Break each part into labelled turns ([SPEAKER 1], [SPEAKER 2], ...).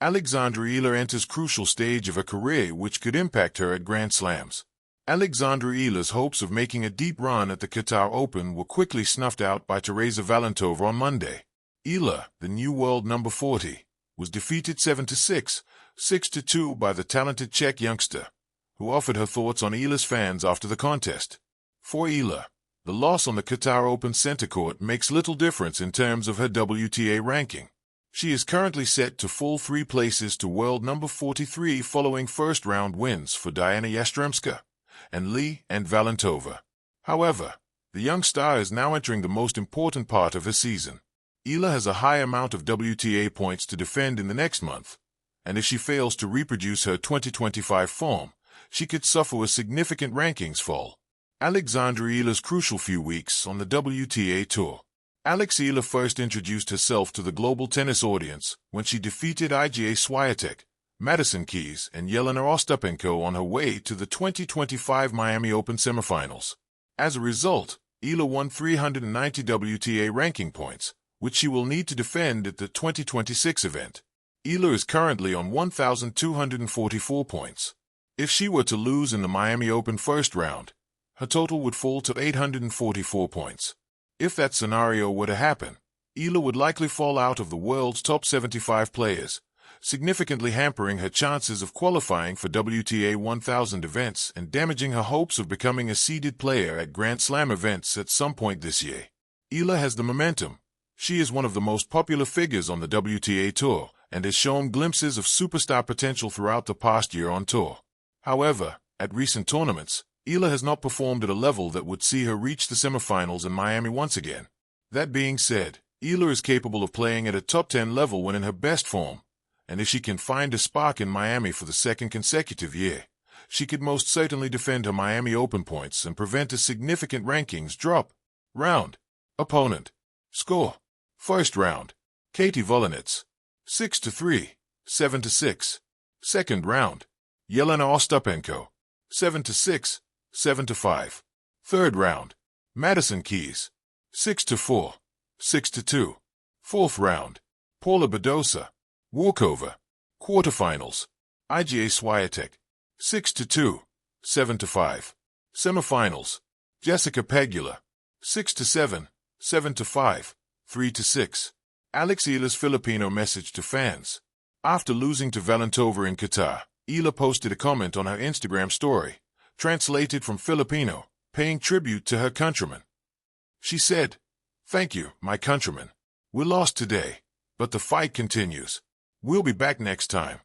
[SPEAKER 1] Alexandra Eala enters crucial stage of her career which could impact her at Grand Slams. Alexandra Eala's hopes of making a deep run at the Qatar Open were quickly snuffed out by Teresa Valentova on Monday. Eala, the new world number 40, was defeated 7-6, 6-2 by the talented Czech youngster, who offered her thoughts on Eala's fans after the contest. For Eala, the loss on the Qatar Open center court makes little difference in terms of her WTA ranking. She is currently set to fall 3 places to world number 43 following first-round wins for Diana Yastremska and Lee and Valentova. However, the young star is now entering the most important part of her season. Eala has a high amount of WTA points to defend in the next month, and if she fails to reproduce her 2025 form, she could suffer a significant rankings fall. Alexandra Eala's crucial few weeks on the WTA Tour. Alex Eala first introduced herself to the global tennis audience when she defeated Iga Swiatek, Madison Keys, and Yelena Ostapenko on her way to the 2025 Miami Open semifinals. As a result, Eala won 390 WTA ranking points, which she will need to defend at the 2026 event. Eala is currently on 1,244 points. If she were to lose in the Miami Open first round, her total would fall to 844 points. If that scenario were to happen, Eala would likely fall out of the world's top 75 players, significantly hampering her chances of qualifying for WTA 1000 events and damaging her hopes of becoming a seeded player at Grand Slam events at some point this year. Eala has the momentum. She is one of the most popular figures on the WTA Tour and has shown glimpses of superstar potential throughout the past year on tour. However, at recent tournaments, Eala has not performed at a level that would see her reach the semifinals in Miami once again. That being said, Eala is capable of playing at a top 10 level when in her best form, and if she can find a spark in Miami for the second consecutive year, she could most certainly defend her Miami Open points and prevent a significant rankings drop. Round. Opponent. Score. First round. Katie Volinets. 6-3, 7-6. Second round. Yelena Ostapenko. 7-6, 7-5. Third round. Madison Keys. 6-4, 6-2. Fourth round. Paula Badosa. Walkover. Quarterfinals. Iga Swiatek. 6-2, 7-5. Semifinals. Jessica Pegula. 6-7, 7-5, 3-6. Alex Eala's Filipino message to fans. After losing to Valentova in Qatar, Eala posted a comment on her Instagram story, translated from Filipino, paying tribute to her countrymen. She said, "Thank you, my countrymen. We lost today, but the fight continues. We'll be back next time."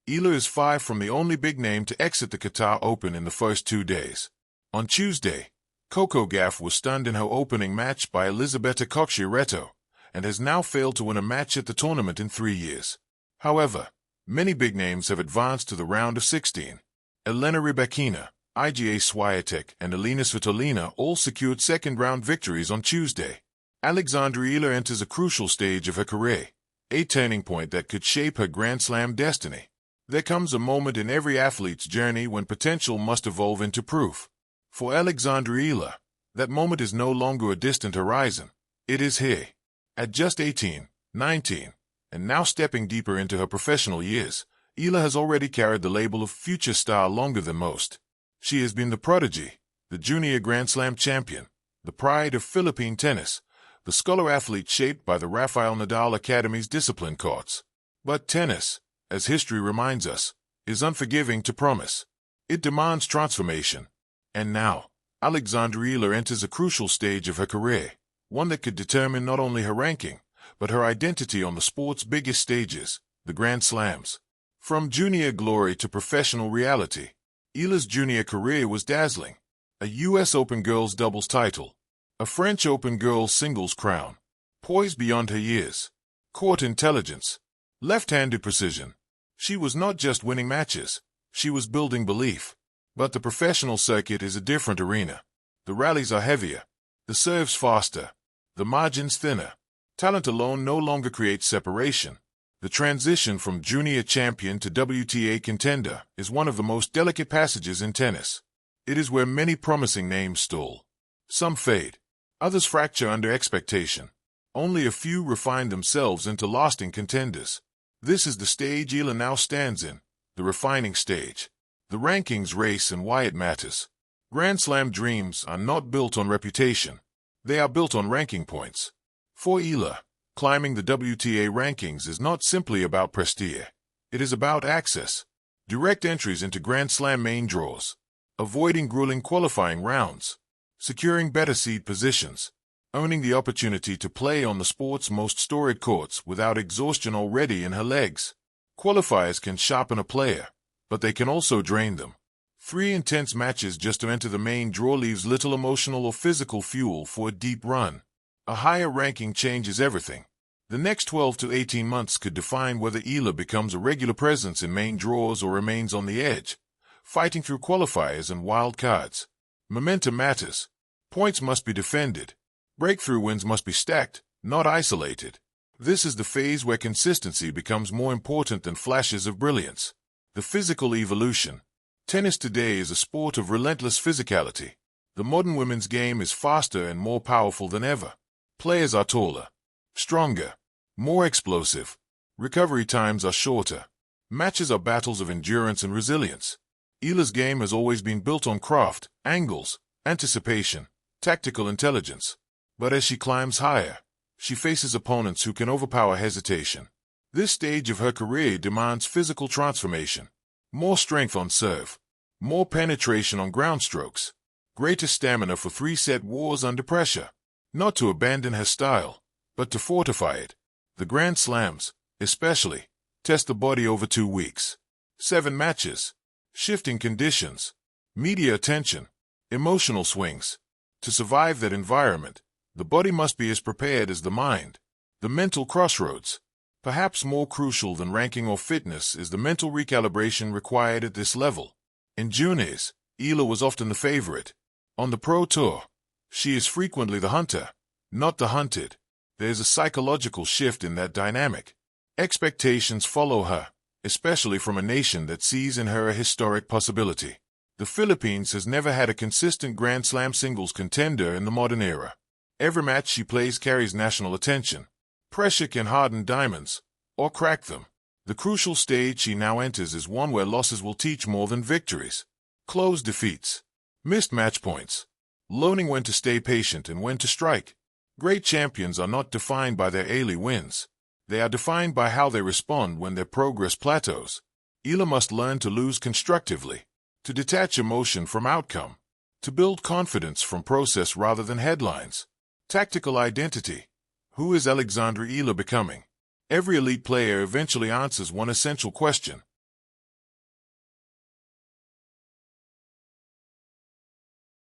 [SPEAKER 1] Eala is far from the only big name to exit the Qatar Open in the first 2 days. On Tuesday, Coco Gauff was stunned in her opening match by Elisabetta Cocchiaretto and has now failed to win a match at the tournament in 3 years. However, many big names have advanced to the round of 16. Elena Rybakina, Iga Swiatek, and Elina Svitolina all secured second-round victories on Tuesday. Alexandra Eala enters a crucial stage of her career, a turning point that could shape her Grand Slam destiny. There comes a moment in every athlete's journey when potential must evolve into proof. For Alexandra Eala, that moment is no longer a distant horizon. It is here. At just 18, 19, and now stepping deeper into her professional years, Eala has already carried the label of future star longer than most. She has been the prodigy, the junior Grand Slam champion, the pride of Philippine tennis, the scholar athlete shaped by the Rafael Nadal Academy's discipline courts. But tennis, as history reminds us, is unforgiving to promise. It demands transformation. And now, Alexandra Eala enters a crucial stage of her career, one that could determine not only her ranking, but her identity on the sport's biggest stages, the Grand Slams. From junior glory to professional reality, Eala's junior career was dazzling. A U.S. Open girls doubles title, a French Open girls singles crown, poised beyond her years, court intelligence, left-handed precision. She was not just winning matches, she was building belief. But the professional circuit is a different arena. The rallies are heavier, the serves faster, the margins thinner. Talent alone no longer creates separation. The transition from junior champion to WTA contender is one of the most delicate passages in tennis. It is where many promising names stall. Some fade, others fracture under expectation. Only a few refine themselves into lasting contenders. This is the stage Eala now stands in, the refining stage. The rankings race and why it matters. Grand Slam dreams are not built on reputation. They are built on ranking points. For Eala, climbing the WTA rankings is not simply about prestige. It is about access. Direct entries into Grand Slam main draws. Avoiding grueling qualifying rounds. Securing better seed positions. Owning the opportunity to play on the sport's most storied courts without exhaustion already in her legs. Qualifiers can sharpen a player, but they can also drain them. 3 intense matches just to enter the main draw leaves little emotional or physical fuel for a deep run. A higher ranking changes everything. The next 12 to 18 months could define whether Eala becomes a regular presence in main draws or remains on the edge, fighting through qualifiers and wild cards. Momentum matters. Points must be defended. Breakthrough wins must be stacked, not isolated. This is the phase where consistency becomes more important than flashes of brilliance. The physical evolution. Tennis today is a sport of relentless physicality. The modern women's game is faster and more powerful than ever. Players are taller, stronger, more explosive. Recovery times are shorter. Matches are battles of endurance and resilience. Eala's game has always been built on craft, angles, anticipation, tactical intelligence. But as she climbs higher, she faces opponents who can overpower hesitation. This stage of her career demands physical transformation. More strength on serve, more penetration on ground strokes, greater stamina for 3-set wars under pressure. Not to abandon her style, but to fortify it. The Grand Slams, especially, test the body over 2 weeks. 7 matches, shifting conditions, media attention, emotional swings. To survive that environment, the body must be as prepared as the mind. The mental crossroads. Perhaps more crucial than ranking or fitness is the mental recalibration required at this level. In juniors, Eala was often the favorite. On the Pro Tour, she is frequently the hunter, not the hunted. There is a psychological shift in that dynamic. Expectations follow her, especially from a nation that sees in her a historic possibility. The Philippines has never had a consistent Grand Slam singles contender in the modern era. Every match she plays carries national attention. Pressure can harden diamonds, or crack them. The crucial stage she now enters is one where losses will teach more than victories. Close defeats. Missed match points. Learning when to stay patient and when to strike. Great champions are not defined by their early wins. They are defined by how they respond when their progress plateaus. Eala must learn to lose constructively, to detach emotion from outcome, to build confidence from process rather than headlines. Tactical identity. Who is Alexandra Eala becoming? Every elite player eventually answers one essential question.